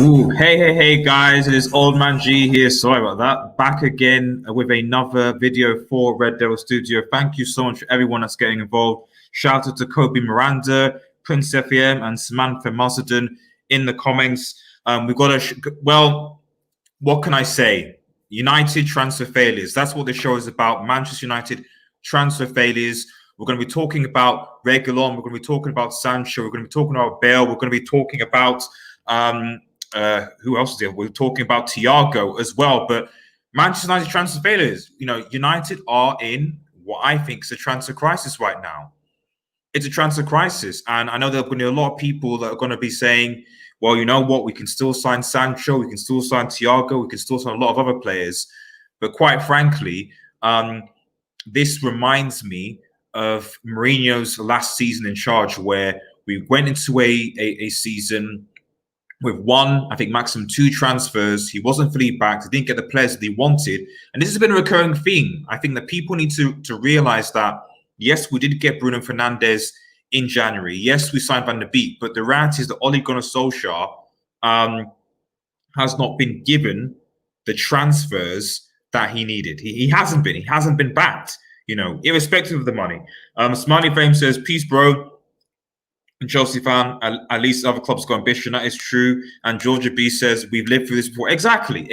Ooh, hey, guys, it is Old Man G here. Sorry about that. Back again with another video for Red Devil Studio. Thank you so much for everyone that's getting involved. Shout out to Kobe Miranda, Prince FEM, and Samantha Mazadin in the comments. We've got well, what can I say? United transfer failures. That's what the show is about. Manchester United transfer failures. We're going to be talking about Reguilon. We're going to be talking about Sancho. We're going to be talking about Bale. We're going to be talking about who else is there? We're talking about Thiago as well. But Manchester United transfer failures. United are in what I think is a transfer crisis right now. It's a transfer crisis, and I know there are going to be a lot of people that are going to be saying, well, you know what, we can still sign Sancho, we can still sign Thiago, we can still sign a lot of other players. But quite frankly, this reminds me of Mourinho's last season in charge, where we went into a season with one, I think maximum two transfers. He wasn't fully backed. He didn't get the players that he wanted. And this has been a recurring theme. I think that people need to realize that, yes, we did get Bruno Fernandes in January. Yes, we signed Van der Beek. But the reality is that Ole Gunnar Solskjaer has not been given the transfers that he needed. He hasn't been. He hasn't been backed, irrespective of the money. Smiley Fame says, peace, bro. And Chelsea fan, at least other clubs got ambition. That is true. And Georgia B says, we've lived through this before. Exactly.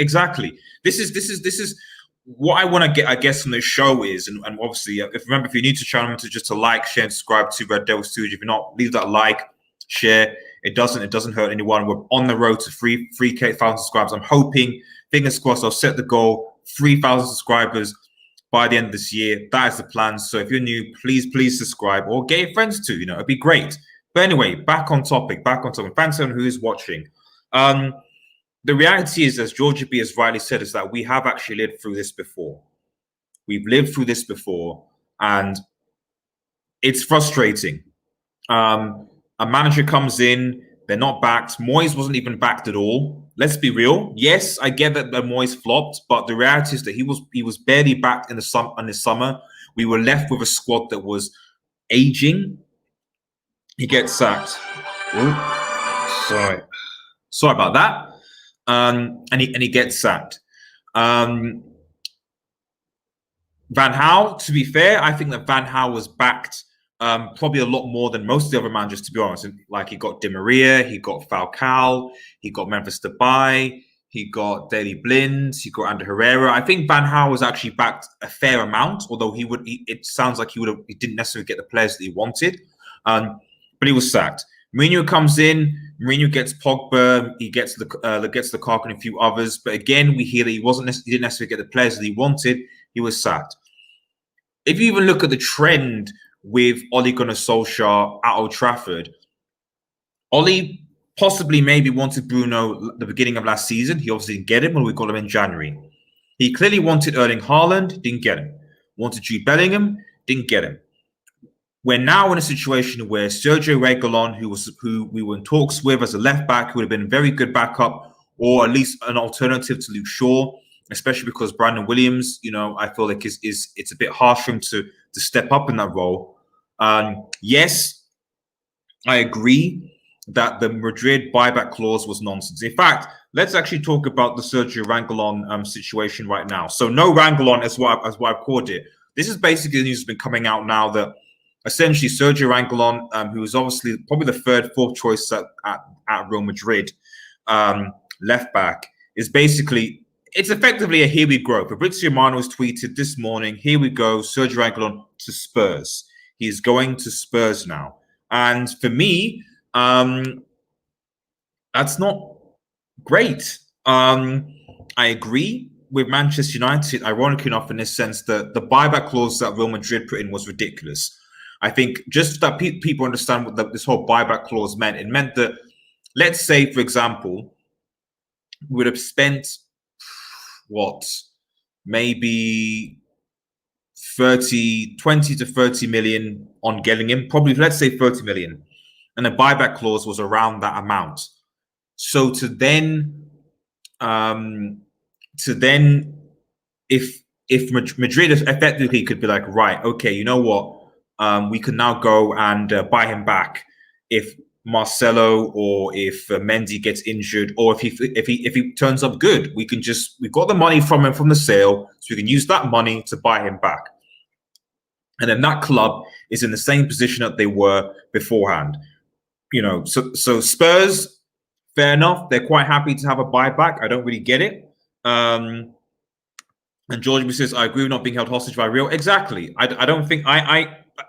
This is what I want to get, I guess, from this show is, and obviously, if you're new to the channel, to like, share, and subscribe to Red Devil Studio. If you're not, leave that like, share. It doesn't hurt anyone. We're on the road to 3,000 subscribers. I'm hoping, fingers crossed, I'll set the goal, 3,000 subscribers by the end of this year. That is the plan. So if you're new, please subscribe or get your friends to. It'd be great. But anyway, back on topic. Thanks everyone who is watching. The reality is, as Georgia B has rightly said, is that we have actually lived through this before. We've lived through this before, and it's frustrating. A manager comes in, they're not backed. Moyes wasn't even backed at all. Let's be real. Yes, I get that Moyes flopped, but the reality is that he was barely backed in the summer. We were left with a squad that was aging. He gets sacked. Ooh, sorry about that. And he gets sacked. Van Gaal, to be fair, I think that Van Gaal was backed probably a lot more than most of the other managers, to be honest. Like, he got Di Maria, he got Falcao, he got Memphis Depay, he got Daley Blind, he got Ander Herrera. I think Van Gaal was actually backed a fair amount, although it sounds like he didn't necessarily get the players that he wanted. But he was sacked. Mourinho comes in. Mourinho gets Pogba. He gets Lukaku and a few others. But again, we hear that he didn't necessarily get the players that he wanted. He was sacked. If you even look at the trend with Ole Gunnar Solskjaer at Old Trafford, Ole possibly maybe wanted Bruno at the beginning of last season. He obviously didn't get him when we got him in January. He clearly wanted Erling Haaland. Didn't get him. Wanted Jude Bellingham. Didn't get him. We're now in a situation where Sergio Reguilon, who we were in talks with as a left back, who would have been a very good backup, or at least an alternative to Luke Shaw, especially because Brandon Williams, I feel like it's a bit harsh for him to step up in that role. Yes, I agree that the Madrid buyback clause was nonsense. In fact, let's actually talk about the Sergio Reguilon situation right now. So no Reguilon is what I've called it. This is basically the news that's been coming out now that essentially Sergio Reguilon, who was obviously probably the fourth choice at Real Madrid, left back, it's effectively a here we go. Fabrizio Romano has tweeted this morning, here we go, Sergio Reguilon to Spurs. He's going to Spurs now. And for me, that's not great. I agree with Manchester United, ironically enough, in this sense that the buyback clause that Real Madrid put in was ridiculous. I think just that people understand what this whole buyback clause meant. It meant that, let's say, for example, we would have spent, maybe 20 to 30 million on getting him, probably, let's say 30 million. And the buyback clause was around that amount. So to then if Madrid effectively could be like, right, okay, you know what? We can now go and buy him back if Marcelo or if Mendy gets injured, or if he turns up good, we've got the money from him from the sale, so we can use that money to buy him back. And then that club is in the same position that they were beforehand. So Spurs, fair enough. They're quite happy to have a buyback. I don't really get it. And George says, I agree with not being held hostage by Real. Exactly. I don't think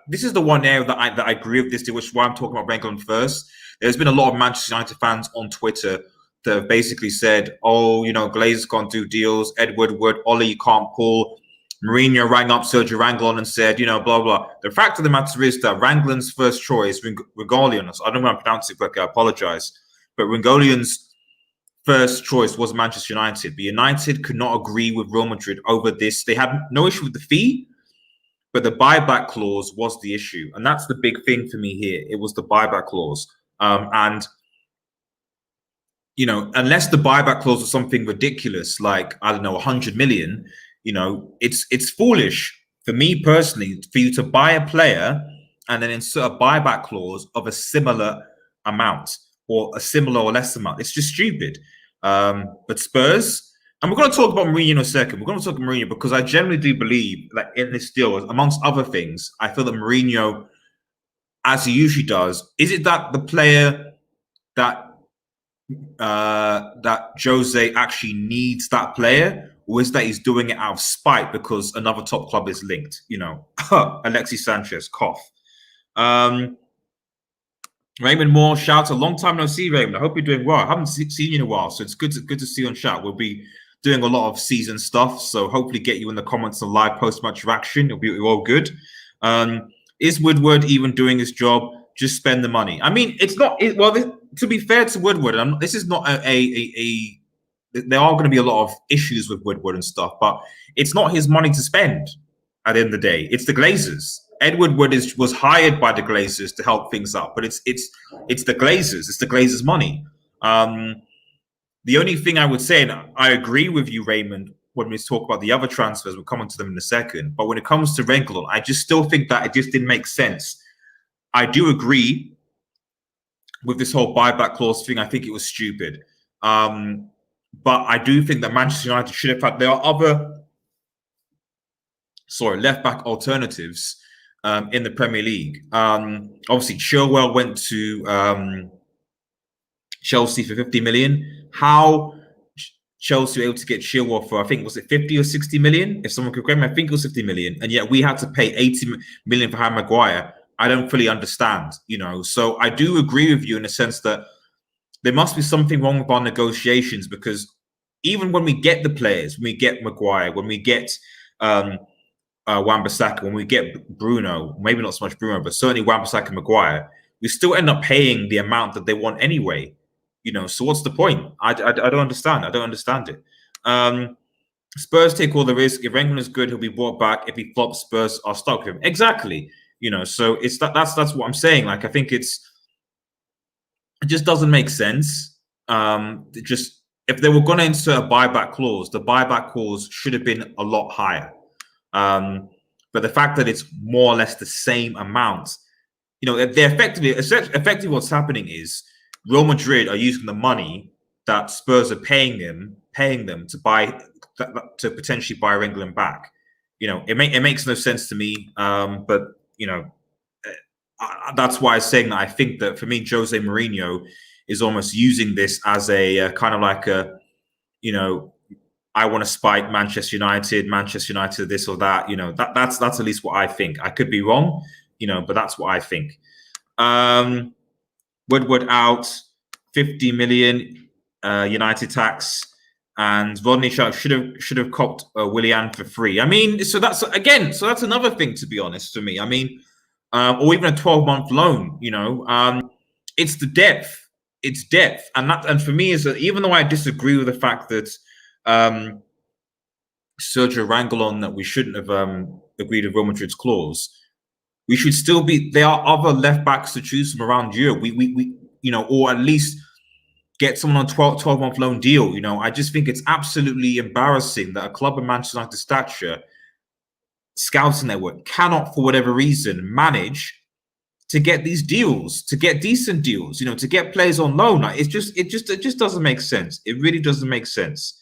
this is the one area that I agree with this deal, which is why I'm talking about Reguilon first. There's been a lot of Manchester United fans on Twitter that have basically said, Glazers can't do deals. Ed Woodward, Ollie, you can't pull. Mourinho rang up Sergio Reguilon and said, blah, blah. The fact of the matter is that Reguilon's first choice, Reguilon, I don't know how to pronounce it correctly, I apologize, but Reguilon's first choice was Manchester United. But United could not agree with Real Madrid over this. They had no issue with the fee, but the buyback clause was the issue. And that's the big thing for me here. It was the buyback clause. Unless the buyback clause was something ridiculous, like, I don't know, 100 million, it's foolish for me personally for you to buy a player and then insert a buyback clause of a similar amount or a similar or less amount. It's just stupid. But Spurs, and we're going to talk about Mourinho in a second. We're going to talk about Mourinho because I generally do believe that in this deal, amongst other things, I feel that Mourinho, as he usually does, is it that the player that Jose actually needs that player, or is that he's doing it out of spite because another top club is linked? Alexis Sanchez, cough. Raymond Moore, shout, a long time no see, Raymond. I hope you're doing well. I haven't seen you in a while, so it's good to see you on chat. We'll be doing a lot of season stuff, so hopefully get you in the comments and live post-match reaction. It'll be all good. Is Woodward even doing his job? Just spend the money. I mean, it's not. To be fair to Woodward, this is not there are going to be a lot of issues with Woodward and stuff, but it's not his money to spend at the end of the day. It's the Glazers. Ed Woodward was hired by the Glazers to help things up, but it's the Glazers. It's the Glazers' money. The only thing I would say, and I agree with you, Raymond, when we talk about the other transfers, we'll come on to them in a second, but when it comes to Reguilon, I just still think that it just didn't make sense. I do agree with this whole buyback clause thing. I think it was stupid. But I do think that Manchester United should have had, there are other, left-back alternatives in the Premier League. Obviously, Chilwell went to Chelsea for 50 million. How Chelsea were able to get Chilwell for, I think, was it 50 or 60 million? If someone could correct me, I think it was 50 million. And yet we had to pay 80 million for Harry Maguire. I don't fully understand, So I do agree with you in the sense that there must be something wrong with our negotiations, because even when we get the players, when we get Maguire, when we get Wan-Bissaka, when we get Bruno, maybe not so much Bruno, but certainly Wan-Bissaka and Maguire, we still end up paying the amount that they want anyway. So what's the point? I don't understand. I don't understand it. Spurs take all the risk. If Reguilon is good, he'll be brought back. If he flops, Spurs are stuck with him. Exactly. So it's that's what I'm saying. Like, I think it just doesn't make sense. If they were going to insert a buyback clause, the buyback clause should have been a lot higher. But the fact that it's more or less the same amount, they're effectively what's happening is Real Madrid are using the money that Spurs are paying them to potentially buy Reguilon back. It makes no sense to me. But that's why I'm saying that I think that for me, Jose Mourinho is almost using this as a kind of like a, I want to spike Manchester United, this or that. That's at least what I think. I could be wrong, but that's what I think. Woodward out, 50 million United tax, and Rodney Sharp should have copped Willian for free. I mean, so that's another thing, to be honest, for me. I mean, or even a 12-month loan. It's the depth. It's depth, and for me is that even though I disagree with the fact that Sergio Reguilon, that we shouldn't have agreed with Real Madrid's clause, we should still be. There are other left backs to choose from around Europe. We or at least get someone on 12-month loan deal. I just think it's absolutely embarrassing that a club of Manchester United stature, scouting network, cannot, for whatever reason, manage to get these deals, to get decent deals, to get players on loan. Like, it just doesn't make sense. It really doesn't make sense.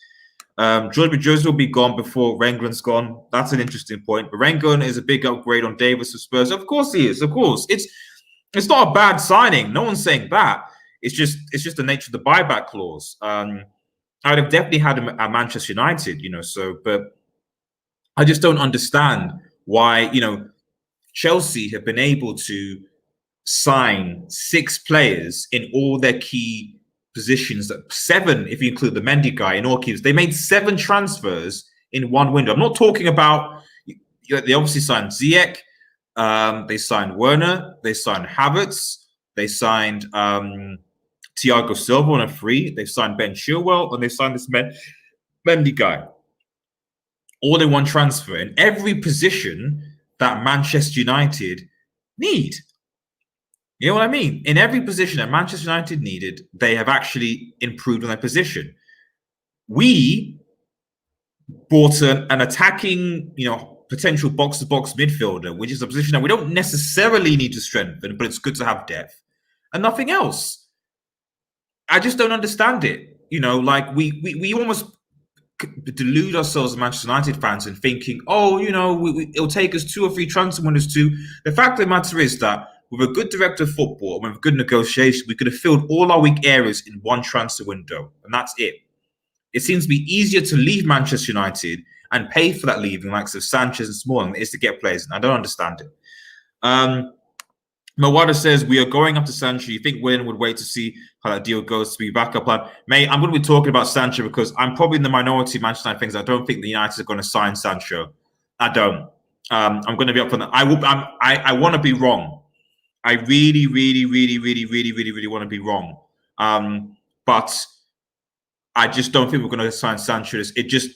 George will be gone before Reguilon's gone. That's an interesting point. But Reguilon is a big upgrade on Davis for Spurs. Of course he is. Of course. It's not a bad signing. No one's saying that. It's just the nature of the buyback clause. I would have definitely had him at Manchester United, but I just don't understand why, Chelsea have been able to sign 6 players in all their key positions, 7 if you include the Mendy guy in all keys. They made 7 transfers in one window. I'm not talking about, they obviously signed Ziyech, they signed Werner, they signed Havertz, they signed Thiago Silva on a free, they signed Ben Chilwell, and they signed this Mendy guy. All in one transfer in every position that Manchester United need. You know what I mean? In every position that Manchester United needed, they have actually improved on their position. We bought an attacking, potential box-to-box midfielder, which is a position that we don't necessarily need to strengthen, but it's good to have depth, and nothing else. I just don't understand it. We almost delude ourselves as Manchester United fans and thinking, it'll take us 2 or 3 transfer windows to. The fact of the matter is that with a good director of football and with good negotiation, we could have filled all our weak areas in one transfer window, and that's it. It seems to be easier to leave Manchester United and pay for that leaving, like Sanchez and Smalling, than it is to get players. And I don't understand it. Mawada says, we are going up to Sancho. You think Willian would wait to see how that deal goes to be backup plan? Mate, I'm going to be talking about Sancho because I'm probably in the minority of Manchester United things. I don't think the United are going to sign Sancho. I don't. I'm going to be up for that. I want to be wrong. I really, really, really, really, really, really, really want to be wrong. But I just don't think we're going to sign Sancho.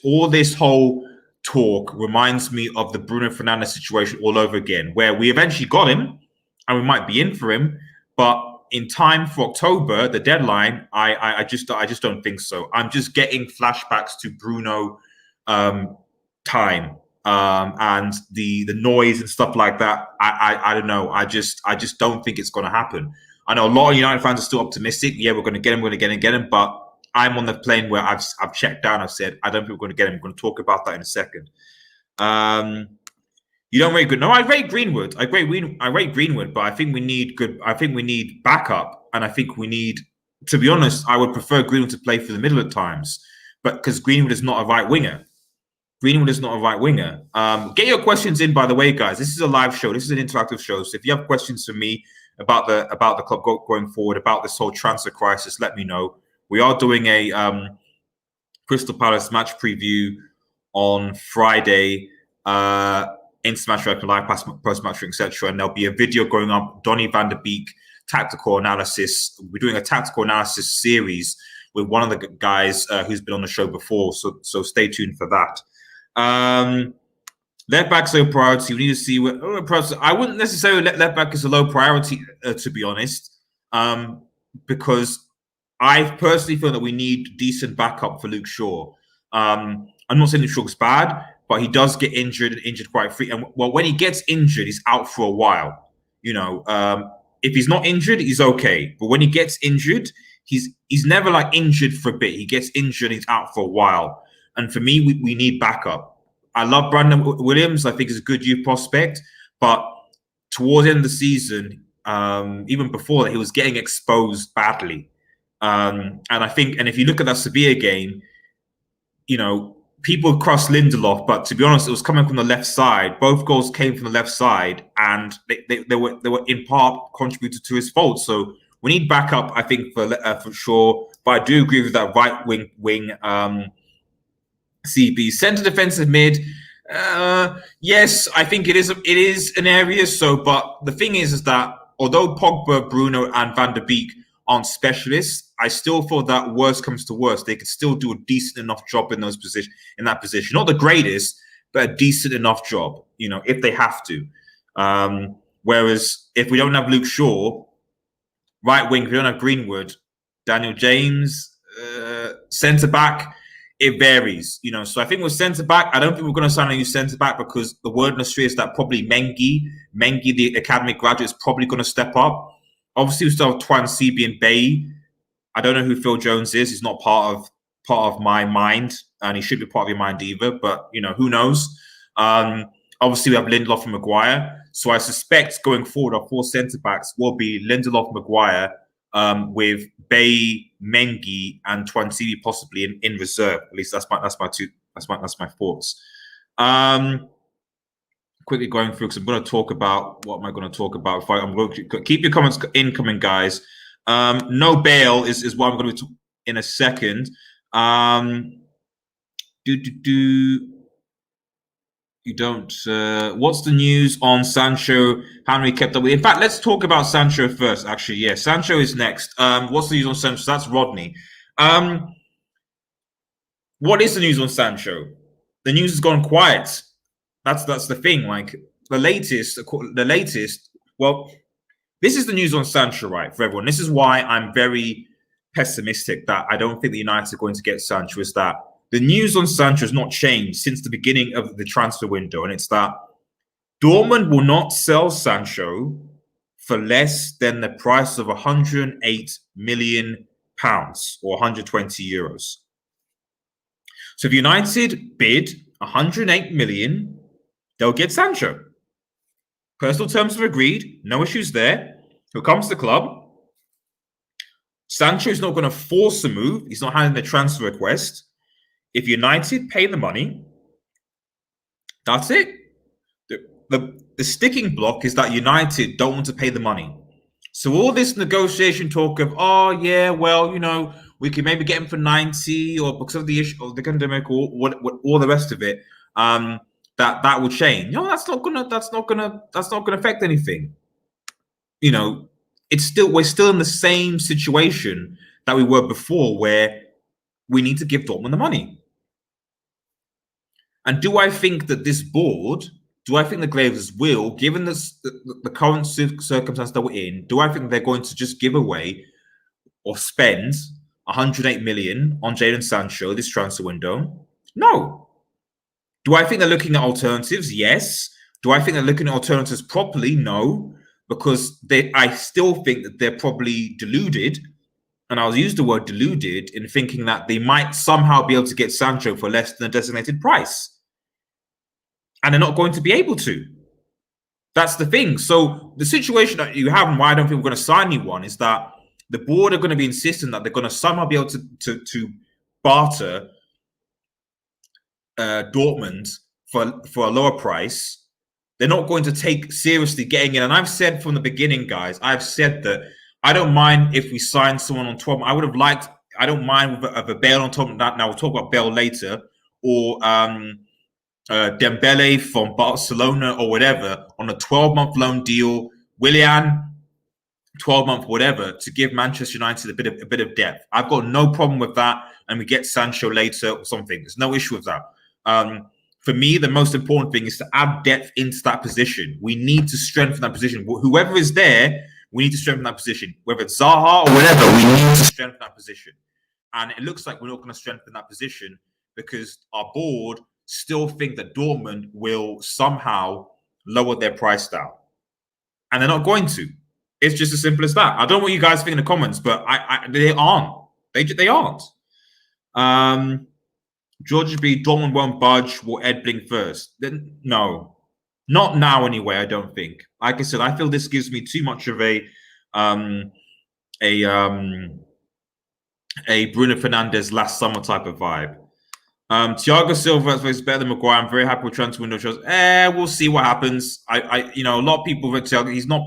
All this whole talk reminds me of the Bruno Fernandes situation all over again, where we eventually got him and we might be in for him, but in time for October, the deadline, I just don't think so. I'm just getting flashbacks to Bruno time and the noise and stuff like that. I don't know. I just don't think it's going to happen. I know a lot of United fans are still optimistic. Yeah, we're going to get him. We're going to get him. But I'm on the plane where I've checked down. I've said I don't think we're going to get him. We're going to talk about that in a second. You don't rate good. No, I rate Greenwood. I rate Greenwood, but I think we need good. I think we need backup, and I think we need. To be honest, I would prefer Greenwood to play for the middle at times, but because Greenwood is not a right winger. Get your questions in, by the way, guys. This is a live show. This is an interactive show. So if you have questions for me about the club going forward, about this whole transfer crisis, let me know. We are doing a Crystal Palace match preview on Friday. In Smash Record Live, post-match, etc. And there'll be a video going up, Donny van der Beek, tactical analysis. We're doing a tactical analysis series with one of the guys who's been on the show before. So stay tuned for that. Left back's a priority. We need to see I wouldn't necessarily let left back as a low priority, to be honest, because I personally feel that we need decent backup for Luke Shaw. I'm not saying Luke Shaw's bad, but he does get injured quite frequently. And when he gets injured, he's out for a while. If he's not injured, he's okay. But when he gets injured, he's never like injured for a bit. He gets injured, he's out for a while. And for me, we need backup. I love Brandon Williams. I think he's a good youth prospect. But towards the end of the season, even before that, he was getting exposed badly. And if you look at that Sevilla game, people cross Lindelof, but to be honest, it was coming from the left side. Both goals came from the left side, and they were in part contributed to his fault. So we need backup, I think, for sure. But I do agree with that right wing CB centre defensive mid. Yes, I think it is an area. But the thing is that although Pogba, Bruno, and Van der Beek aren't specialists, I still feel that worst comes to worst, they could still do a decent enough job in that position. Not the greatest, but a decent enough job, if they have to. Whereas if we don't have Luke Shaw, right wing, if we don't have Greenwood, Daniel James, centre back, it varies, So I think with centre back, I don't think we're going to sign a new centre back because the word in the street is that probably Mengi, the academy graduate, is probably going to step up. Obviously, we still have Twan, CB, and Bay. I don't know who Phil Jones is. He's not part of my mind, and he should be part of your mind either. But who knows? Obviously, we have Lindelof and Maguire. So I suspect going forward, our 4 centre backs will be Lindelof, Maguire, with Bay, Mengi, and Twansidi possibly in reserve. At least that's my thoughts. Quickly going through because I'm going to talk about what am I going to talk about. I'm going to keep your comments incoming, guys. No Bale is what I'm going to be in a second. You don't. What's the news on Sancho? How many kept up with? In fact, let's talk about Sancho first. Actually, yeah, Sancho is next. What's the news on Sancho? That's Rodney. What is the news on Sancho? The news has gone quiet. That's the thing. Like the latest. Well, this is the news on Sancho, right? For everyone, this is why I'm very pessimistic that I don't think the United are going to get Sancho. Is that the news on Sancho has not changed since the beginning of the transfer window, and it's that Dortmund will not sell Sancho for less than the price of £108 million or 120 euros. So if United bid 108 million, they'll get Sancho. Personal terms are agreed, no issues there. He'll come to the club. Sancho is not going to force a move. He's not handing the transfer request. If United pay the money, that's it. The sticking block is that United don't want to pay the money. So all this negotiation talk of, we can maybe get him for 90 or because of the issue of the pandemic or all the rest of it, that will change. That's not gonna affect anything. We're still in the same situation that we were before, where we need to give Dortmund the money. And do I think that this board, do I think the Glazers will, given the current circumstance that we're in, do I think they're going to just give away or spend 108 million on Jadon Sancho this transfer window? No. Do I think they're looking at alternatives? Yes. Do I think they're looking at alternatives properly? No. Because I still think that they're probably deluded, and I'll use the word deluded, in thinking that they might somehow be able to get Sancho for less than a designated price. And they're not going to be able to. That's the thing. So the situation that you have, and why I don't think we're going to sign anyone, is that the board are going to be insisting that they're going to somehow be able to barter Dortmund for a lower price. They're not going to take seriously getting in. And I've said from the beginning, guys, I've said that I don't mind if we sign someone on 12. I don't mind with a Bale on top of that. Now we'll talk about Bale later, or Dembele from Barcelona or whatever on a 12-month loan deal. Willian, 12-month whatever, to give Manchester United a bit of depth. I've got no problem with that, and we get Sancho later or something. There's no issue with that. For me, the most important thing is to add depth into that position. We need to strengthen that position. Whoever is there, we need to strengthen that position. Whether it's Zaha or whatever, we need to strengthen that position. And it looks like we're not going to strengthen that position because our board still think that Dortmund will somehow lower their price down. And they're not going to. It's just as simple as that. I don't know what you guys think in the comments, but they aren't. They aren't. George B. Dortmund won't budge. Will Ed blink first? Then no, not now anyway. I don't think. Like I said, I feel this gives me too much of a Bruno Fernandes last summer type of vibe. Thiago Silva is better than Maguire. I'm very happy with transfer window shows. We'll see what happens. A lot of people with Thiago, he's not,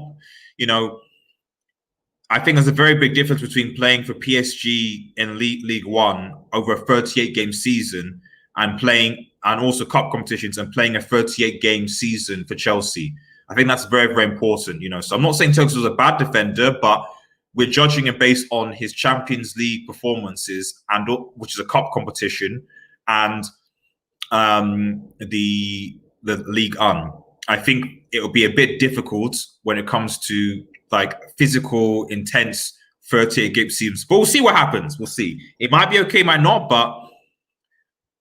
I think there's a very big difference between playing for PSG in League One over a 38-game season and also cup competitions and playing a 38-game season for Chelsea. I think that's very, very important, So I'm not saying Thiago was a bad defender, but we're judging him based on his Champions League performances, which is a cup competition, and the League One. I think it will be a bit difficult when it comes to physical, intense 38-game seasons. But we'll see what happens. We'll see. It might be okay, might not, but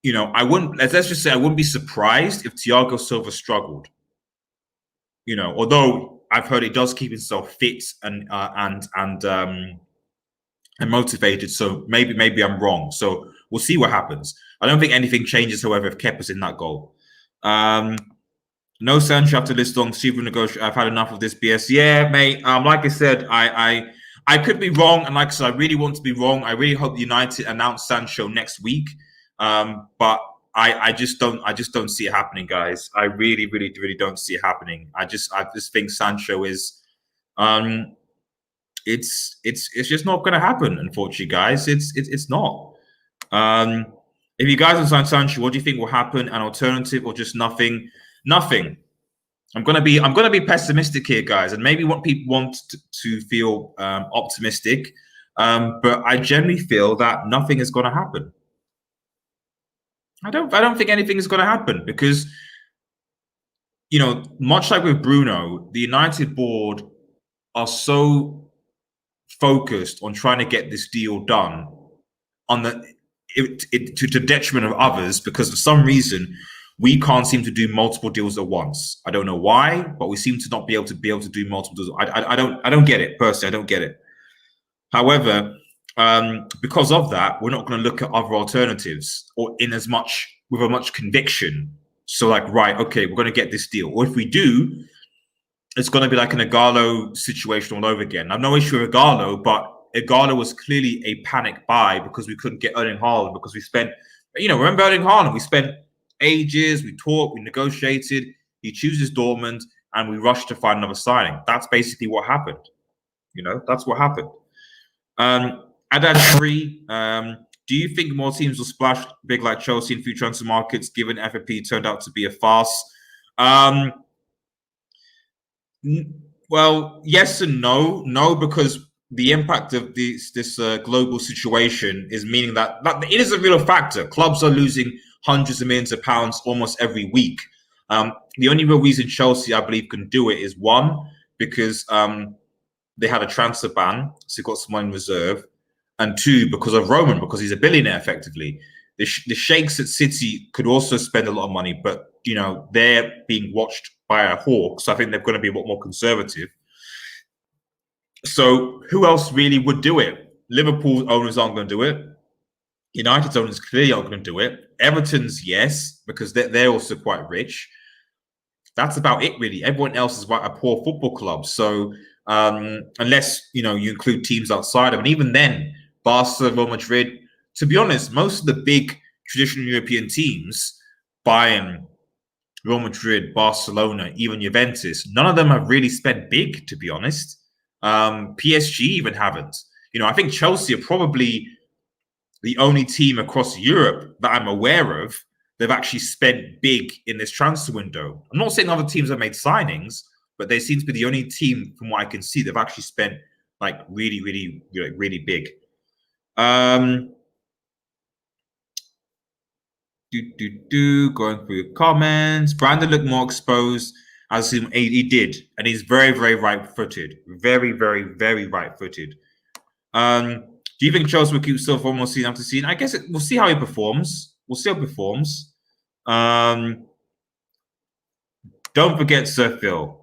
I wouldn't. Let's just say I wouldn't be surprised if Thiago Silva struggled. Although I've heard he does keep himself fit and motivated. So maybe I'm wrong. So we'll see what happens. I don't think anything changes, however, if Kepa's in that goal. No Sancho after this long super negotiation. I've had enough of this BS. Yeah, mate. Like I said, I could be wrong, and like I said, I really want to be wrong. I really hope United announce Sancho next week. But I just don't see it happening, guys. I really don't see it happening. I just think Sancho is it's just not going to happen, unfortunately, guys. It's not. If you guys sign Sancho, what do you think will happen? An alternative or just nothing? Nothing. I'm gonna be pessimistic here, guys, and maybe what people want to feel optimistic, but I generally feel that nothing is going to happen. I don't think anything is going to happen because much like with Bruno, the United board are so focused on trying to get this deal done to the detriment of others, because for some reason we can't seem to do multiple deals at once. I don't know why, but we seem to not be able to do multiple deals. I don't get it personally. I don't get it. However, because of that, we're not going to look at other alternatives or with as much conviction. So like, right, okay, we're going to get this deal. Or if we do, it's going to be like an Ighalo situation all over again. I have no issue with Ighalo, but Ighalo was clearly a panic buy because we couldn't get Erling Haaland, because we spent, remember Erling Haaland? We spent ages, we talked, we negotiated, he chooses Dortmund, and we rushed to find another signing. That's basically what happened. That's what happened. Adad 3, do you think more teams will splash big like Chelsea in future transfer markets, given FFP turned out to be a farce? Well, yes and no. No, because the impact of this global situation is meaning that it is a real factor. Clubs are losing hundreds of millions of pounds almost every week. The only real reason Chelsea, I believe, can do it is one, because they had a transfer ban, so got someone in reserve, and two, because of Roman, because he's a billionaire effectively. The sheikhs at City could also spend a lot of money, but they're being watched by a hawk, so I think they're going to be a lot more conservative. So who else really would do it? Liverpool owners aren't going to do it. United's owners clearly aren't going to do it. Everton's, yes, because they're also quite rich. That's about it, really. Everyone else is a poor football club. So unless you include teams outside of, and even then, Barca, Real Madrid. To be honest, most of the big traditional European teams, Bayern, Real Madrid, Barcelona, even Juventus, none of them have really spent big, to be honest. PSG even haven't. I think Chelsea are probably the only team across Europe that I'm aware of they've actually spent big in this transfer window. I'm not saying other teams have made signings, but they seem to be the only team, from what I can see, they've actually spent like really big. Going through your comments. Brandon looked more exposed, as he did, and he's very right-footed. Very right-footed. Do you think Chelsea will keep Silva more season after season? I guess we'll see how he performs. Don't forget Sir Phil.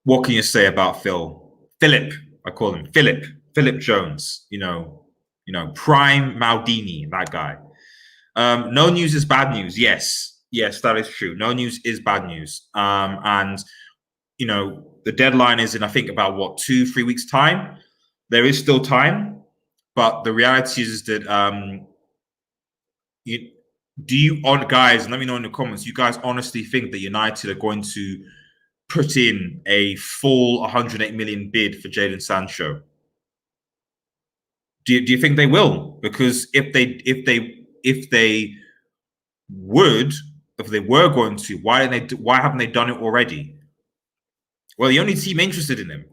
What can you say about Phil? Philip, I call him Philip. Philip Jones. Prime Maldini, that guy. No news is bad news. Yes, that is true. No news is bad news. And the deadline is in, I think, about 2-3 weeks' time. There is still time, but the reality is that guys, let me know in the comments, you guys honestly think that United are going to put in a full 108 million bid for Jadon Sancho? Do you think they will? Because if they were going to, why haven't they done it already? Well, the only team interested in him.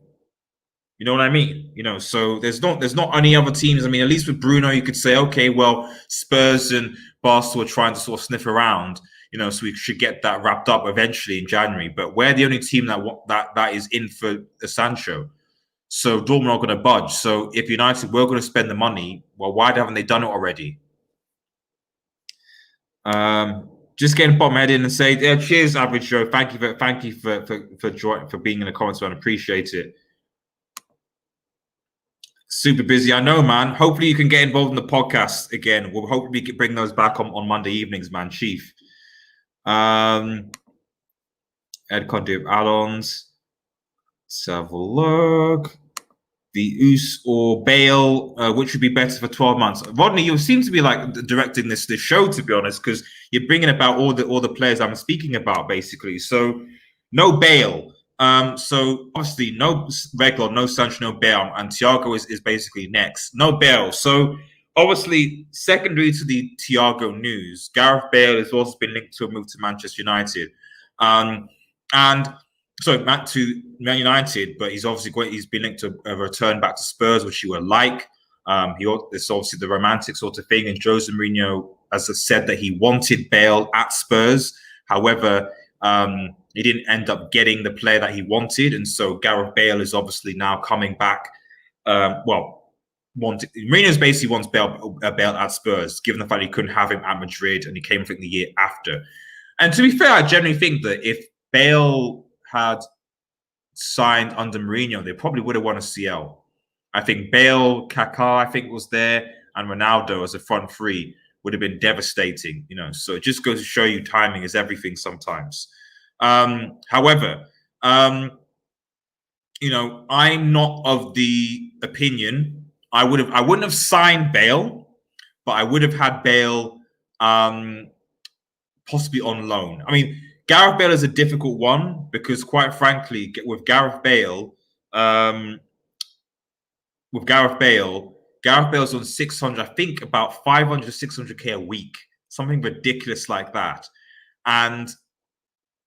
You know what I mean? So there's not any other teams. I mean, at least with Bruno, you could say, okay, well, Spurs and Barca were trying to sort of sniff around, so we should get that wrapped up eventually in January. But we're the only team that is in for Sancho. So Dortmund are going to budge. So if United were going to spend the money, well, why haven't they done it already? Just getting bottom head in and say, yeah, cheers, Average Joe. Thank you for being in the comments, man. Appreciate it. Super busy, I know, man. Hopefully, you can get involved in the podcast again. We'll hopefully bring those back on Monday evenings, man. Chief. Ed Conde Alons. Let's have a look. The Us or Bale, which would be better for 12 months? Rodney, you seem to be like directing this show, to be honest, because you're bringing about all the players I'm speaking about, basically. So, no Bale. So obviously no Reguilon, no Sancho, no Bale, and Thiago is basically next. No Bale. So obviously, secondary to the Thiago news, Gareth Bale has also been linked to a move to Manchester United. And so to Man United, but he's been linked to a return back to Spurs, which he would like. It's obviously the romantic sort of thing, and Jose Mourinho has said that he wanted Bale at Spurs. However, he didn't end up getting the player that he wanted, and so Gareth Bale is obviously now coming back. Mourinho's basically wants Bale at Spurs, given the fact he couldn't have him at Madrid, and he came, I think, the year after. And to be fair, I generally think that if Bale had signed under Mourinho, they probably would have won a CL. I think Bale, Kaká, I think was there, and Ronaldo as a front three would have been devastating, So it just goes to show you timing is everything sometimes. However, I'm not of the opinion I wouldn't have signed Bale, but I would have had Bale possibly on loan. I mean, Gareth Bale is a difficult one because, quite frankly, with Gareth Bale's on 600, I think about 500 to 600k a week, something ridiculous like that. And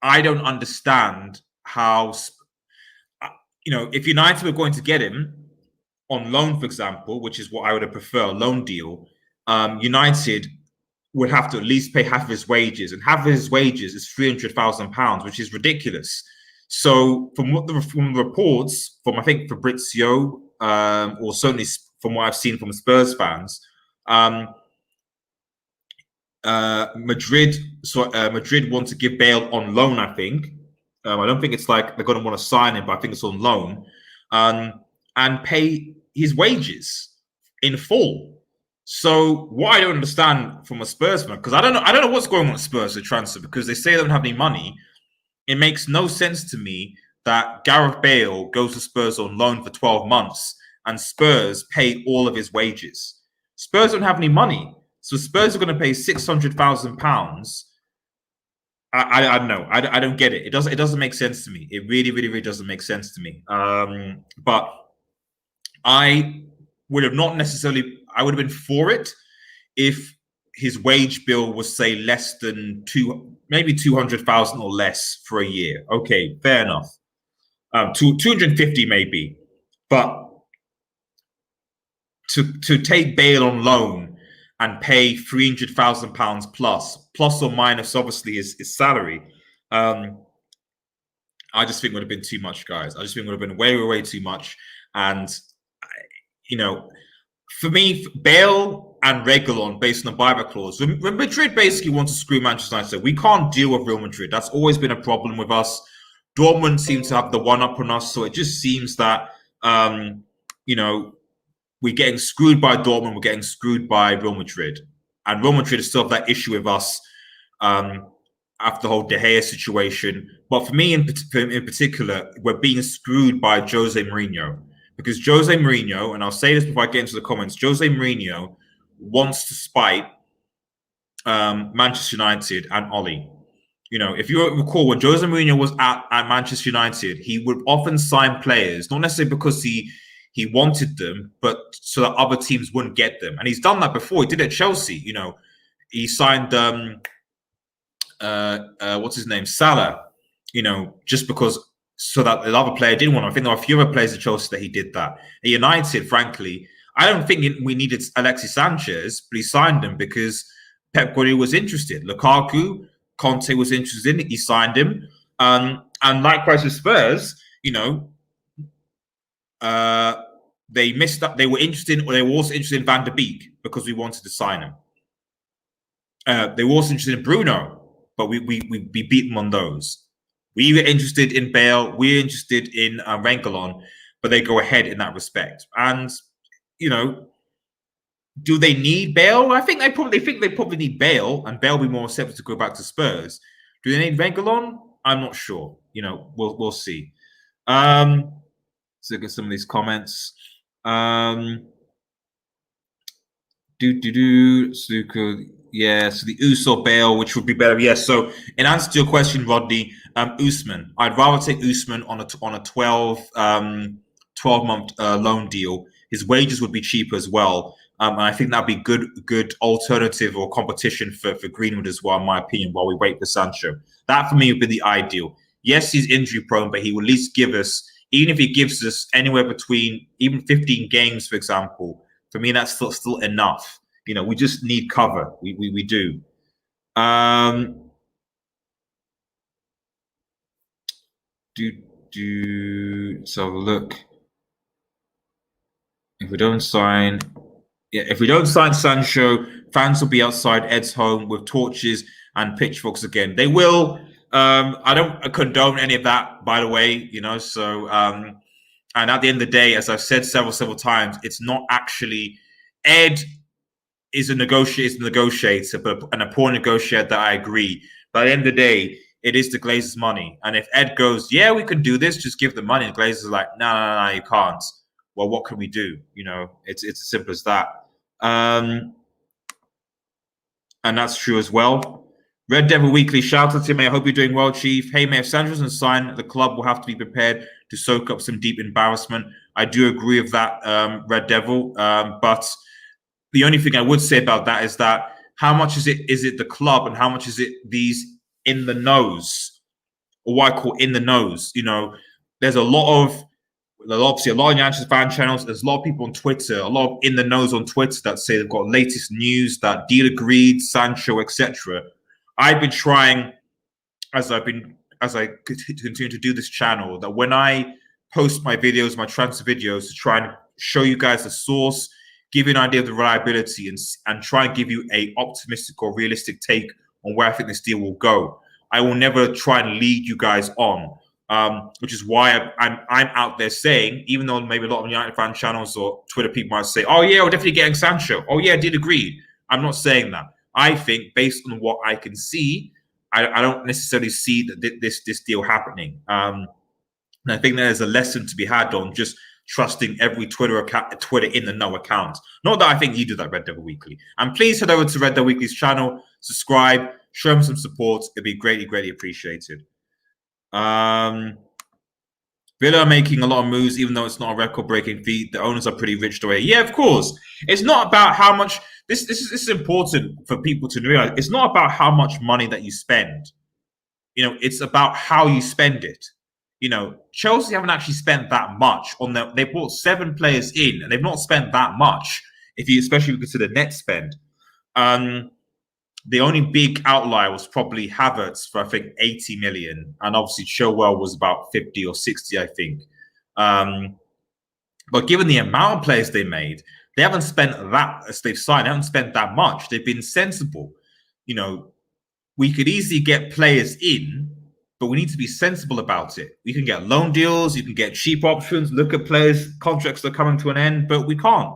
I don't understand how, if United were going to get him on loan, for example, which is what I would have preferred, a loan deal, United would have to at least pay half of his wages, and half of his wages is £300,000, which is ridiculous. So from the reports from, I think, Fabrizio, or certainly from what I've seen from Spurs fans, Madrid want to give Bale on loan, I think. I don't think it's like they're going to want to sign him, but I think it's on loan, and pay his wages in full. So what I don't understand from a Spurs fan, because I don't know what's going on with Spurs to transfer, because they say they don't have any money. It makes no sense to me that Gareth Bale goes to Spurs on loan for 12 months and Spurs pay all of his wages. Spurs don't have any money, so Spurs are going to pay £600,000. I don't know. I don't get it. It doesn't make sense to me. It really, really, really doesn't make sense to me. But I would have not necessarily. I would have been for it if his wage bill was, say, less than maybe 200,000 or less for a year. Okay, fair enough. 250 maybe, but to take Bale on loan and pay £300,000 plus or minus, obviously, his salary. I just think would have been too much, guys. I just think would have been way, way, way too much. And for me, Bale and Reguilon, based on the buyback clause, when Madrid basically wants to screw Manchester United, we can't deal with Real Madrid. That's always been a problem with us. Dortmund seems to have the one up on us, so it just seems that we're getting screwed by Dortmund, we're getting screwed by Real Madrid, and Real Madrid still have that issue with us after the whole De Gea situation. But for me, in particular, we're being screwed by Jose Mourinho. Because Jose Mourinho, and I'll say this before I get into the comments, Jose Mourinho wants to spite Manchester United and Oli. If you recall, when Jose Mourinho was at Manchester United, he would often sign players, not necessarily because he wanted them, but so that other teams wouldn't get them. And he's done that before. He did it at Chelsea. He signed what's his name, Salah. Just because. So that the other player didn't want him. I think there were a few other players at Chelsea that he did that. At United, frankly, I don't think we needed Alexis Sanchez, but he signed him because Pep Guardiola was interested. Lukaku, Conte was interested in it. He signed him. And likewise with Spurs, They missed up. They were interested, or they were also interested in Van der Beek because we wanted to sign him. They were also interested in Bruno, but we beat them on those. We were interested in Bale. We're interested in Reguilon, but they go ahead in that respect. And do they need Bale? I think they probably need Bale, and Bale will be more receptive to go back to Spurs. Do they need Reguilon? I'm not sure. We'll see. So get some of these comments. Suko. Yeah, so the Us or Bale, which would be better. Yes. So in answer to your question, Rodney, Usman. I'd rather take Usman on a 12-month loan deal. His wages would be cheaper as well. And I think that'd be good alternative or competition for Greenwood as well, in my opinion, while we wait for Sancho. That for me would be the ideal. Yes, he's injury prone, but he will at least give us, even if he gives us anywhere between even 15 games, for example, for me, that's still enough. We just need cover. We do. So look. If we don't sign Sancho, fans will be outside Ed's home with torches and pitchforks again. They will. I don't condone any of that, by the way. So and at the end of the day, as I've said several times, it's not actually Ed is a negotiator, and a poor negotiator that I agree. But at the end of the day, it is the Glazers' money. And if Ed goes, yeah, we can do this, just give the money, the Glazers are like, no, you can't. Well, what can we do? It's as simple as that. And that's true as well. Red Devil Weekly, shout out to me. I hope you're doing well, Chief. Hey, if Sancho doesn't sign, the club will have to be prepared to soak up some deep embarrassment. I do agree with that, Red Devil. But the only thing I would say about that is that how much is it the club and how much is it these in the nose, or what I call in the nose? There's obviously a lot of Yankees fan channels. There's a lot of people on Twitter, a lot of in the nose on Twitter that say they've got latest news, that deal agreed, Sancho, etc. I've been trying, as I continue to do this channel, that when I post my videos, my transfer videos, to try and show you guys the source, give you an idea of the reliability, and try and give you a optimistic or realistic take on where I think this deal will go. I will never try and lead you guys on, which is why I'm out there saying, even though maybe a lot of United fan channels or Twitter people might say, oh yeah, we're definitely getting Sancho. Oh yeah, I did agree. I'm not saying that. I think based on what I can see, I don't necessarily see that this deal happening. And I think there's a lesson to be had on just trusting every Twitter in the know account. Not that I think you do that, Red Devil Weekly. And please head over to Red Devil Weekly's channel, subscribe, show them some support. It'd be greatly appreciated. Villa are making a lot of moves, even though it's not a record-breaking feat. The owners are pretty rich the way. Yeah, of course. It's not about how much. This is important for people to realize. It's not about how much money that you spend. It's about how you spend it. Chelsea haven't actually spent that much on them. They brought 7 players in, and they've not spent that much. Especially if you consider net spend. The only big outlier was probably Havertz for, I think, 80 million. And obviously Chilwell was about 50 or 60, I think. But given the amount of players they made, they haven't spent that, as they've signed, they haven't spent that much. They've been sensible. We could easily get players in, but we need to be sensible about it. We can get loan deals, you can get cheap options, look at players' contracts that are coming to an end, but we can't.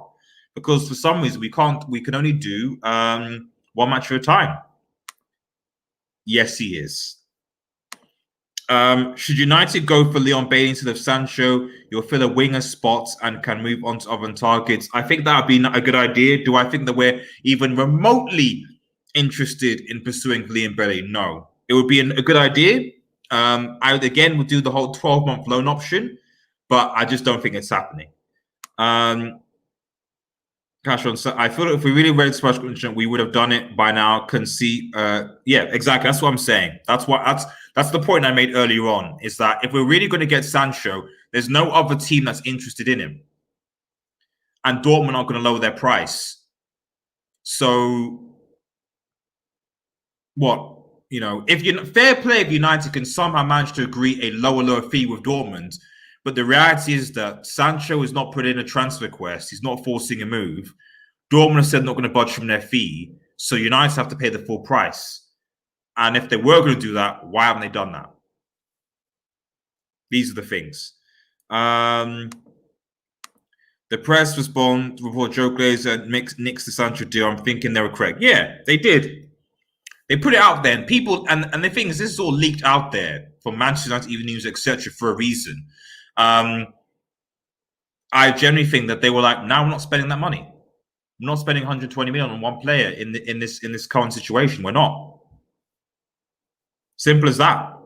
Because for some reason, we can only do one match at a time. Yes, he is. Should United go for Leon Bailey instead of Sancho? You'll fill a winger spot and can move on to other targets. I think that would be a good idea. Do I think that we're even remotely interested in pursuing Leon Bailey? No. It would be a good idea. I would again do the whole 12-month loan option, but I just don't think it's happening. Cash on. I thought if we really read Splash Content, we would have done it by now. Yeah, exactly. That's what I'm saying. That's the point I made earlier on. Is that if we're really going to get Sancho, there's no other team that's interested in him, and Dortmund aren't going to lower their price. So, what if fair play if United can somehow manage to agree a lower fee with Dortmund, But the reality is that Sancho is not putting in a transfer request. He's not forcing a move. Dortmund have said they're not going to budge from their fee. So United have to pay the full price. And if they were going to do that, why haven't they done that? These are the things. The press respond to report Joe Glazer nixed the Sancho deal. I'm thinking they were correct. Yeah, they did. They put it out there, and people, and the thing is, this is all leaked out there from Manchester United, Evening News, etc., for a reason. I generally think that they were like, "Now we're not spending that money. We're not spending 120 million on one player in this current situation. We're not. Simple as that."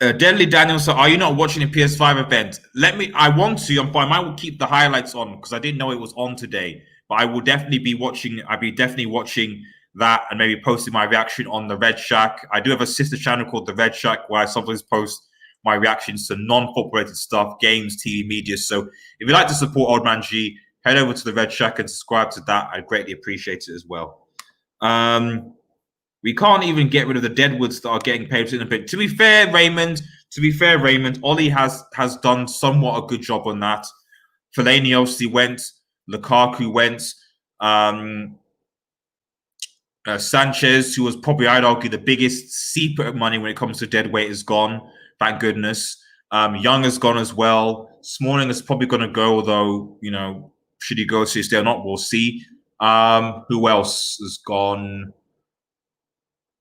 Deadly Daniel, so are you not watching a PS5 event? I want to, but I might keep the highlights on because I didn't know it was on today. But I will definitely be watching. I'll be definitely watching that and maybe posting my reaction on the Red Shack. I do have a sister channel called the Red Shack where I sometimes post my reactions to non-football related stuff, games, TV, media. So if you'd like to support Old Man G, head over to the Red Shack and subscribe to that. I'd greatly appreciate it as well. We can't even get rid of the deadwoods that are getting paid in a bit. To be fair, Raymond, Ollie has done somewhat a good job on that. Fellaini obviously went. Lukaku went. Sanchez, who was probably, I'd argue, the biggest seeper of money when it comes to deadweight, is gone. Thank goodness. Young has gone as well. Smalling is probably going to go, although, should he go seriously or not, we'll see. Who else has gone?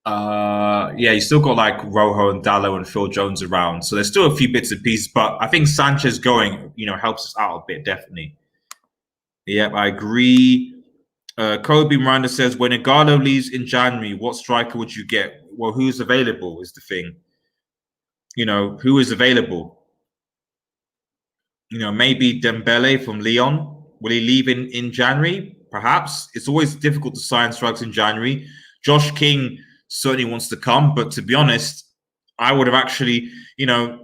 You still got like Rojo and Dallo and Phil Jones around. So there's still a few bits and pieces, but I think Sanchez going, helps us out a bit, definitely. Yep, I agree. Kobe Miranda says, when Igalo leaves in January, what striker would you get? Well, who's available is the thing. Who is available? Maybe Dembele from Lyon. Will he leave in January? Perhaps. It's always difficult to sign strikers in January. Josh King certainly wants to come, but to be honest, I would have actually, no,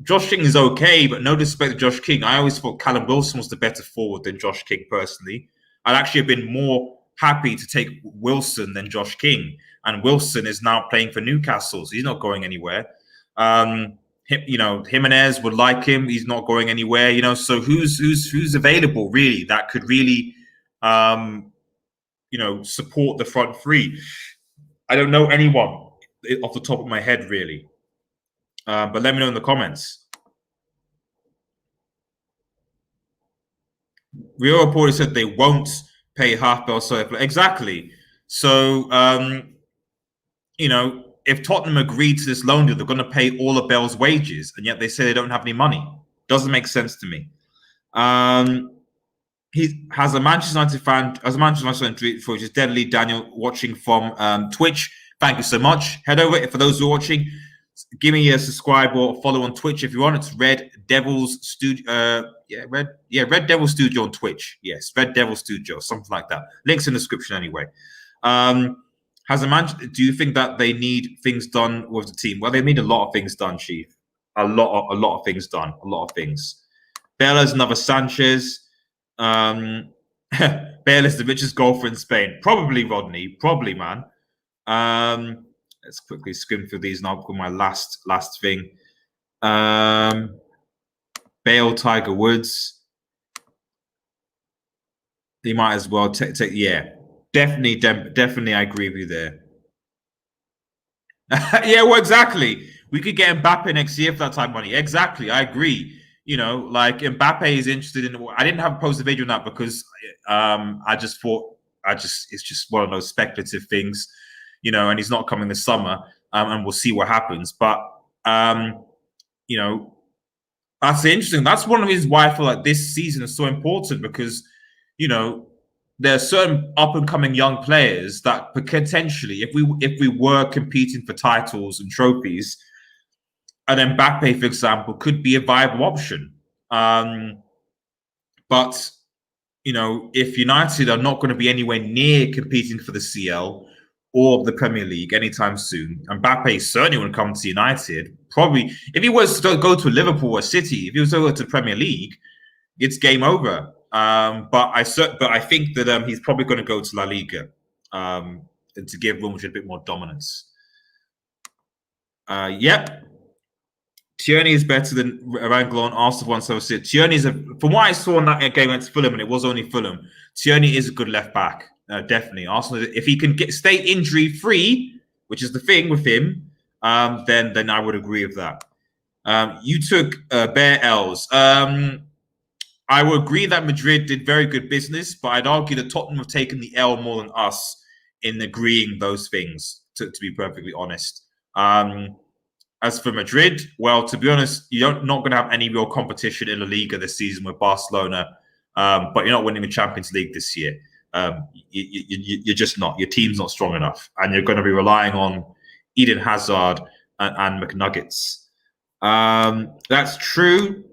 Josh King is okay, but no disrespect to Josh King. I always thought Callum Wilson was the better forward than Josh King personally. I'd actually have been more happy to take Wilson than Josh King. And Wilson is now playing for Newcastle, so he's not going anywhere. Jimenez would like him. He's not going anywhere. So who's available really that could really, support the front three? I don't know anyone off the top of my head, really. But let me know in the comments. Real reporter said they won't pay half Bale. So exactly. So, if Tottenham agreed to this loan deal, they're going to pay all of Bale's wages, and yet they say they don't have any money. Doesn't make sense to me. He has a Manchester United fan, as a Manchester United fan, for which is Deadly Daniel watching from Twitch. Thank you so much. Head over, for those who are watching, give me a subscribe or follow on Twitch if you want. It's Red Devils Studio. Red Devil Studio on Twitch. Yes, Red Devil Studio, something like that. Links in the description anyway. Do you think that they need things done with the team? Well, they need a lot of things done, Chief. A lot of things done. A lot of things. Bella's another Sanchez. Bale is the richest golfer in Spain. Probably, Rodney. Probably, man. Let's quickly skim through these and I'll put my last thing. Bale, Tiger Woods. He might as well take. Yeah, definitely. I agree with you there. Yeah, well, exactly. We could get Mbappe next year for that type of money. Exactly, I agree. Like Mbappe is interested in. I didn't have a post a video on that because I just thought it's just one of those speculative things, and he's not coming this summer, and we'll see what happens. But that's interesting. That's one of the reasons why I feel like this season is so important because, there are certain up and coming young players that potentially, if we were competing for titles and trophies, and then Mbappe, for example, could be a viable option. But if United are not going to be anywhere near competing for the CL or the Premier League anytime soon, Mbappe certainly wouldn't come to United. Probably, if he was to go to Liverpool or City, if he was to go to the Premier League, it's game over. But I think that he's probably going to go to La Liga to give Real Madrid a bit more dominance. Yep. Tierney is better than Reguilon. Arsenal 176. Tierney is from what I saw in that game against Fulham, and it was only Fulham. Tierney is a good left back, definitely. Arsenal, if he can stay injury free, which is the thing with him, then I would agree with that. You took bare L's. I would agree that Madrid did very good business, but I'd argue that Tottenham have taken the L more than us in agreeing those things. To be perfectly honest. As for Madrid, well, to be honest, you're not going to have any real competition in La Liga this season with Barcelona, but you're not winning the Champions League this year. You're just not. Your team's not strong enough, and you're going to be relying on Eden Hazard and McNuggets. That's true.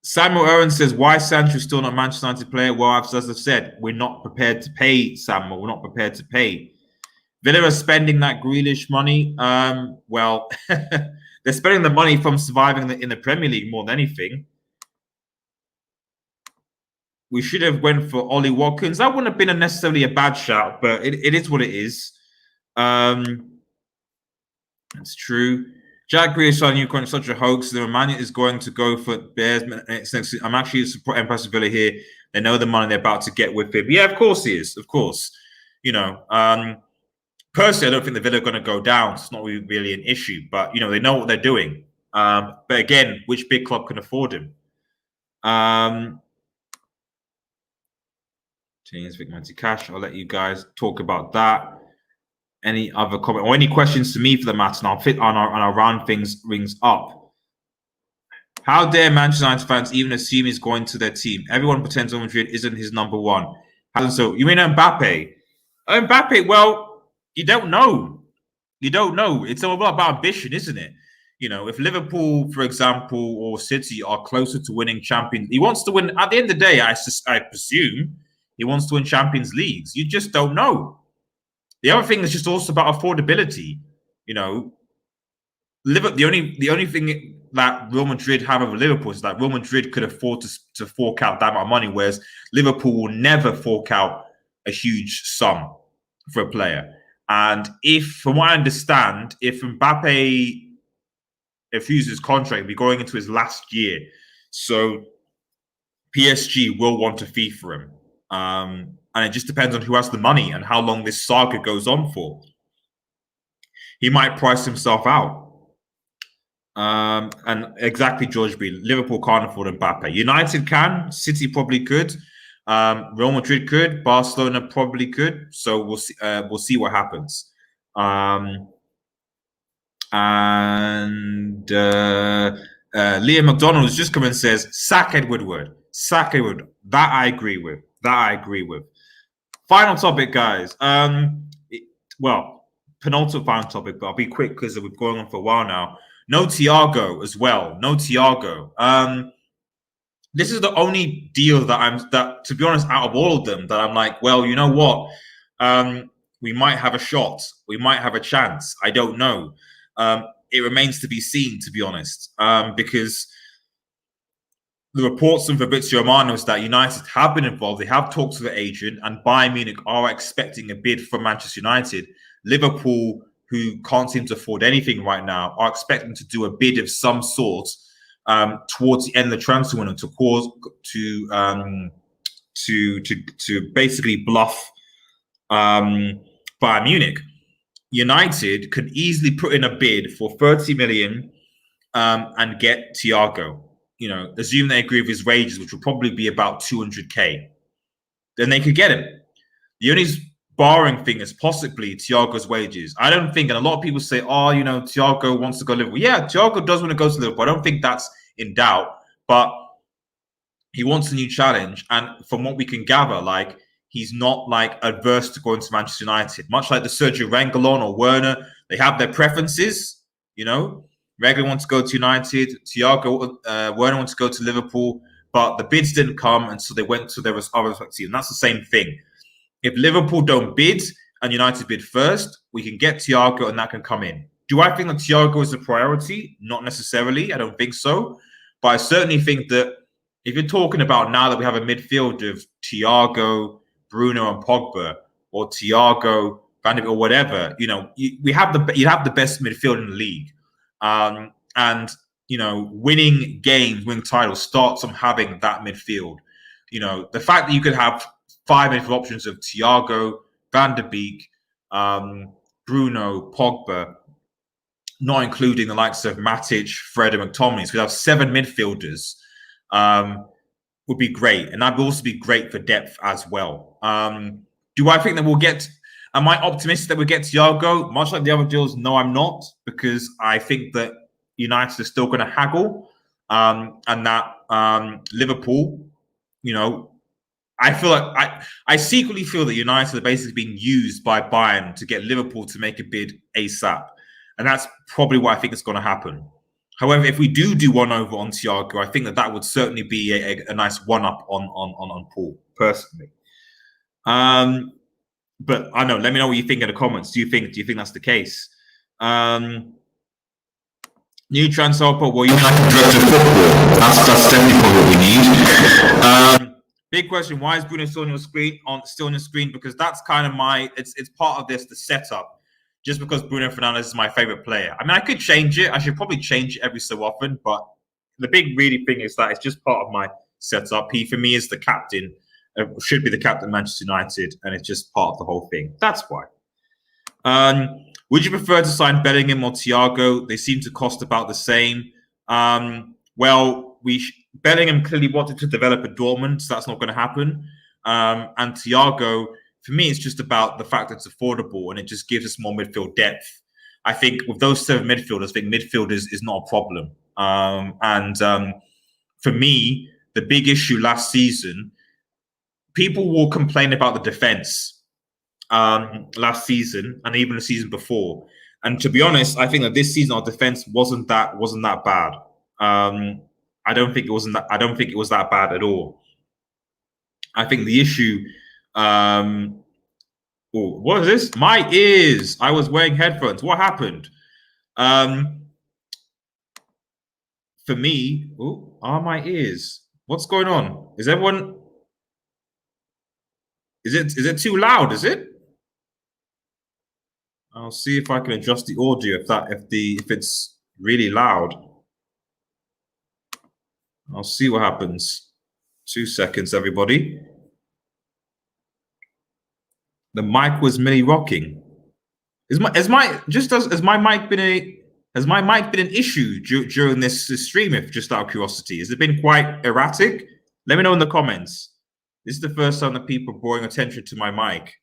Samuel Owen says, why Sancho still not Manchester United player? Well, as I've said, we're not prepared to pay Samuel. We're not prepared to pay. Villa are spending that Grealish money. Well, they're spending the money from surviving in the Premier League more than anything. We should have went for Ollie Watkins. That wouldn't have been necessarily a bad shout, but it is what it is. That's true. Jack Grealish on Ukraine is such a hoax. The Romania is going to go for Bears. I'm actually supporting Impressive Villa here. They know the money they're about to get with him. Yeah, of course he is. Of course. You know, personally, I don't think the Villa are going to go down. It's not really an issue. But, you know, they know what they're doing. But again, which big club can afford him? James Vic Cash. I'll let you guys talk about that. Any other comment or any questions to me for the matter, and I'll fit on our round rings up. How dare Manchester United fans even assume he's going to their team? Everyone pretends Real Madrid isn't his number one. So you mean Mbappe? Mbappe, well, you don't know. You don't know. It's all about ambition, isn't it? You know, if Liverpool, for example, or City are closer to winning Champions, he wants to win. At the end of the day, I presume he wants to win Champions Leagues. You just don't know. The other thing is just also about affordability. You know, the only thing that Real Madrid have over Liverpool is that Real Madrid could afford to fork out that amount of money, whereas Liverpool will never fork out a huge sum for a player. And from what I understand, if Mbappe refuses his contract, he'll be going into his last year. So PSG will want a fee for him. And it just depends on who has the money and how long this saga goes on for. He might price himself out. And exactly, George B. Liverpool can't afford Mbappe. United can. City probably could. Real Madrid could. Barcelona probably could. So we'll see. We'll see what happens. And Liam McDonald has just come and says, sack Ed Woodward. Sack Ed Woodward. That I agree with. Final topic, guys. Well, penultimate final topic, but I'll be quick because we're going on for a while now. No Thiago as well. No Thiago. This is the only deal that, to be honest, out of all of them, that I'm like, well, you know what? We might have a shot. We might have a chance. I don't know. It remains to be seen, to be honest, because the reports from Fabrizio Romano is that United have been involved. They have talked to the agent, and Bayern Munich are expecting a bid from Manchester United. Liverpool, who can't seem to afford anything right now, are expecting to do a bid of some sort towards the end of the transfer window to basically bluff Bayern Munich. United could easily put in a bid for 30 million and get Thiago. You know, assume they agree with his wages, which will probably be about 200k. Then they could get him. The only barring thing is possibly Thiago's wages. I don't think, and a lot of people say, oh, you know, Thiago wants to go to Liverpool. Yeah, Thiago does want to go to Liverpool. I don't think that's in doubt, but he wants a new challenge. And from what we can gather, like, he's not like adverse to going to Manchester United. Much like the Sergio Reguilon or Werner, they have their preferences, you know. Reguilon wants to go to United. Thiago, Werner wants to go to Liverpool, but the bids didn't come, and so they went to their other respective teams. And that's the same thing. If Liverpool don't bid and United bid first, we can get Thiago, and that can come in. Do I think that Thiago is a priority? Not necessarily. I don't think so. But I certainly think that if you're talking about now that we have a midfield of Thiago, Bruno, and Pogba, or Thiago, Van de Beek or whatever, you know, you have the best midfield in the league, and you know, winning games, winning titles starts from having that midfield. You know, the fact that you could have 5 midfield options of Thiago, Van de Beek, Bruno, Pogba, not including the likes of Matic, Fred, and McTominay. So we have 7 midfielders. Would be great, and that'd also be great for depth as well. Do I think that we'll get? Am I optimistic that we'll get Thiago? Much like the other deals, no, I'm not, because I think that United are still going to haggle, and that Liverpool, you know, I feel like I secretly feel that United are basically being used by Bayern to get Liverpool to make a bid ASAP, and that's probably what I think is going to happen. However, if we do one over on Thiago, I think that would certainly be a nice one-up on Paul, personally. But I don't know. Let me know what you think in the comments. Do you think that's the case? New transfer, well, United director of football. That's definitely what we need. Big question: why is Bruno still on your screen? Still on your screen? Because that's kind of it's part of the setup. Just because Bruno Fernandes is my favorite player. I mean, I could change it. I should probably change it every so often. But the big really thing is that it's just part of my setup. He, for me, is the captain. Should be the captain of Manchester United, and it's just part of the whole thing. That's why. Would you prefer to sign Bellingham or Thiago? They seem to cost about the same. Well, Bellingham clearly wanted to develop at Dortmund, so that's not going to happen. And Thiago, for me, it's just about the fact that it's affordable and it just gives us more midfield depth. I think with those 7 midfielders, I think midfield is not a problem. For me, the big issue last season, people will complain about the defense last season and even the season before. And to be honest, I think that this season our defense wasn't that bad. I don't think it was that bad at all. I think the issue. What is this? My ears. I was wearing headphones. What happened? For me, are my ears? What's going on? Is everyone? Is it too loud? Is it? I'll see if I can adjust the audio if it's really loud. I'll see what happens. 2 seconds, everybody. The mic was merely rocking. Has my mic been an issue during this stream? If just out of curiosity, has it been quite erratic? Let me know in the comments. This is the first time that people are drawing attention to my mic.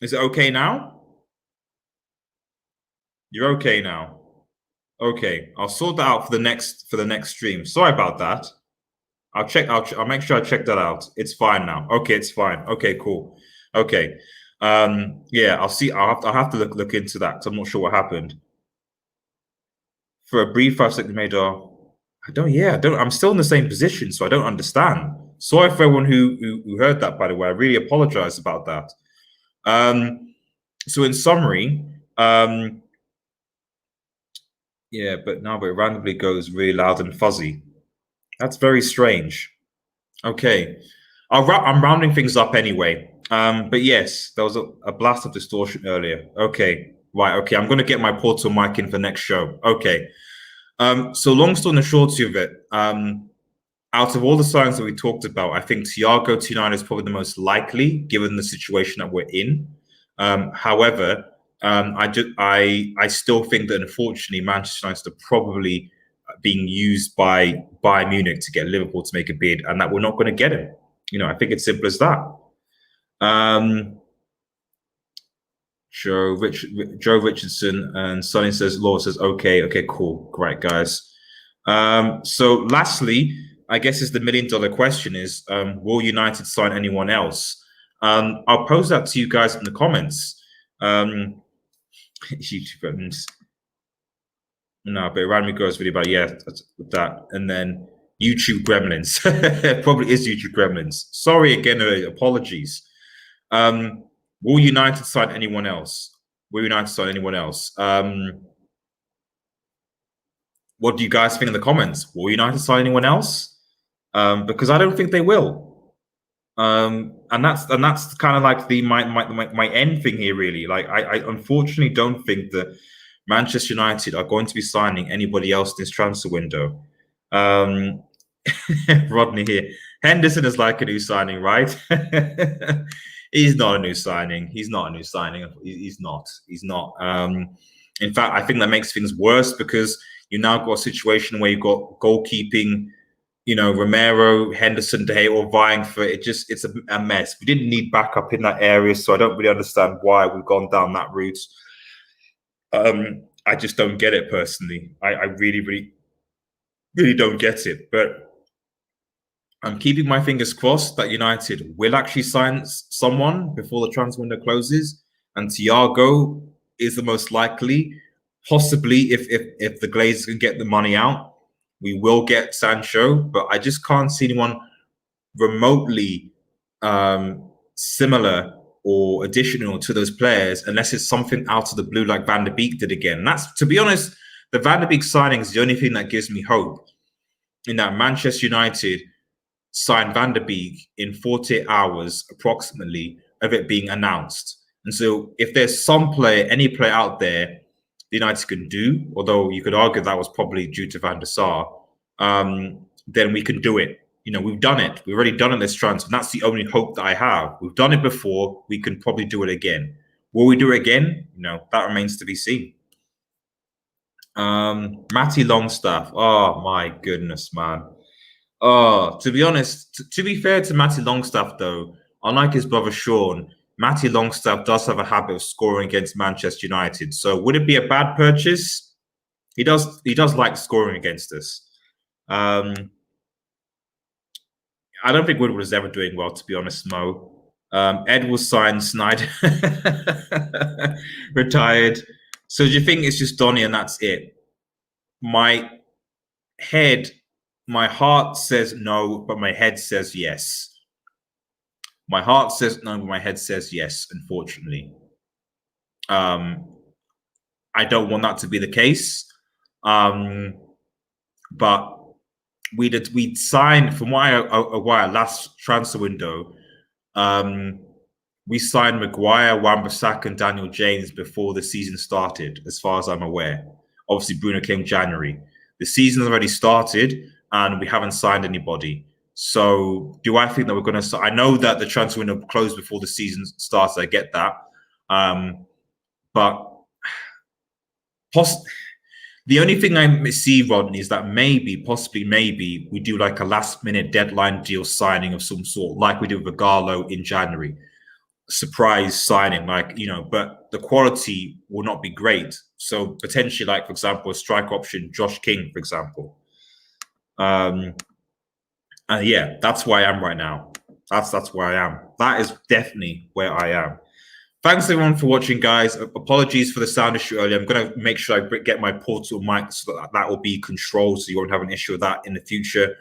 Is it okay now? You're okay now. Okay, I'll sort that out for the next stream. Sorry about that. I'll make sure I check that out. It's fine now. Okay, it's fine. Okay, cool. Okay. Yeah, I'll see. I'll have to look into that because I'm not sure what happened. For a brief 5 second made I'm still in the same position, so I don't understand. Sorry for everyone who heard that, by the way. I really apologize about that. So in summary, yeah, but now it randomly goes really loud and fuzzy. That's very strange. Okay. I'm rounding things up anyway. But yes, there was a blast of distortion earlier. Okay. Right. Okay. I'm going to get my portal mic in for next show. Okay. So long story short of it, out of all the signs that we talked about, I think Thiago to United is probably the most likely given the situation that we're in. However, I still think that unfortunately Manchester United are probably being used by Bayern Munich to get Liverpool to make a bid, and that we're not going to get him. You know, I think it's simple as that. Joe Richardson and Sonny says, Laura says, okay, cool, great, guys. So lastly, I guess is the $1 million question is, will United sign anyone else? I'll pose that to you guys in the comments. YouTube no, but Randomly Goes video about that, and then YouTube Gremlins. Probably is YouTube Gremlins. Sorry again, apologies. Will United sign anyone else? Will United sign anyone else? What do you guys think in the comments? Will United sign anyone else? Because I don't think they will. that's kind of like my end thing here, really. Like I unfortunately don't think that Manchester United are going to be signing anybody else in this transfer window. Um, Rodney here. Henderson is like a new signing, right? He's not a new signing. He's not a new signing. He's not. He's not. In fact, I think that makes things worse because you now got a situation where you've got goalkeeping, Romero, Henderson, De Gea all vying for it. It's a mess. We didn't need backup in that area, so I don't really understand why we've gone down that route. I just don't get it personally. I really, really, really don't get it. But I'm keeping my fingers crossed that United will actually sign someone before the transfer window closes, and Thiago is the most likely. Possibly, if the Glazers can get the money out, we will get Sancho, but I just can't see anyone remotely similar or additional to those players unless it's something out of the blue like Van der Beek did again. And that's, to be honest, the Van der Beek signing is the only thing that gives me hope in that Manchester United signed Van der Beek in 48 hours approximately of it being announced. And so if there's some player, any player out there the United can do, although you could argue that was probably due to Van der Sar, then we can do it. We've done it. We've already done it this transfer. And that's the only hope that I have. We've done it before. We can probably do it again. Will we do it again? That remains to be seen. Matty Longstaff. Oh, my goodness, man. Oh, to be honest, to be fair to Matty Longstaff, though, unlike his brother Sean, Matty Longstaff does have a habit of scoring against Manchester United. So would it be a bad purchase? He does like scoring against us. I don't think Woodward is ever doing well, to be honest, Mo. Ed will sign Snyder. Retired. So do you think it's just Donny and that's it? My heart says no, but my head says yes. My heart says no, but my head says yes, unfortunately. I don't want that to be the case. But we signed from why last transfer window. We signed Maguire, Wan-Bissaka, and Daniel James before the season started, as far as I'm aware. Obviously, Bruno came January. The season's already started, and we haven't signed anybody. So do I think that we're going to... I know that the transfer window closed before the season starts. I get that. But the only thing I see, Rodney, is that possibly maybe, we do like a last-minute deadline deal signing of some sort, like we did with Reguilon in January. Surprise signing, but the quality will not be great. So potentially, like, for example, a strike option, Josh King, for example. And yeah, that's where I am right now. That's where I am. That is definitely where I am. Thanks everyone for watching, guys. Apologies for the sound issue earlier. I'm going to make sure I get my portable mic so that will be controlled, so you won't have an issue with that in the future.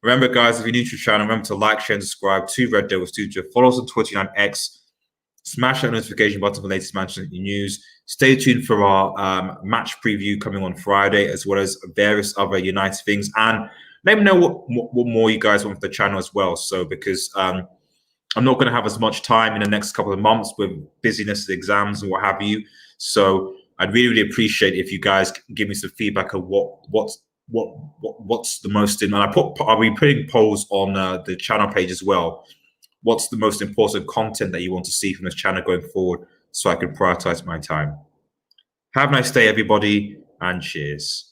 Remember, guys, if you're new to the channel, remember to like, share, and subscribe to Red Devil Studio. Follow us on Twitter and X. Smash that notification button for the latest Manchester news. Stay tuned for our match preview coming on Friday, as well as various other United things. And let me know what more you guys want for the channel as well. So, because I'm not going to have as much time in the next couple of months with busyness, exams, and what have you. So, I'd really, really appreciate if you guys give me some feedback of what's the most in. And I'll be putting polls on the channel page as well. What's the most important content that you want to see from this channel going forward, so I can prioritize my time. Have a nice day, everybody, and cheers.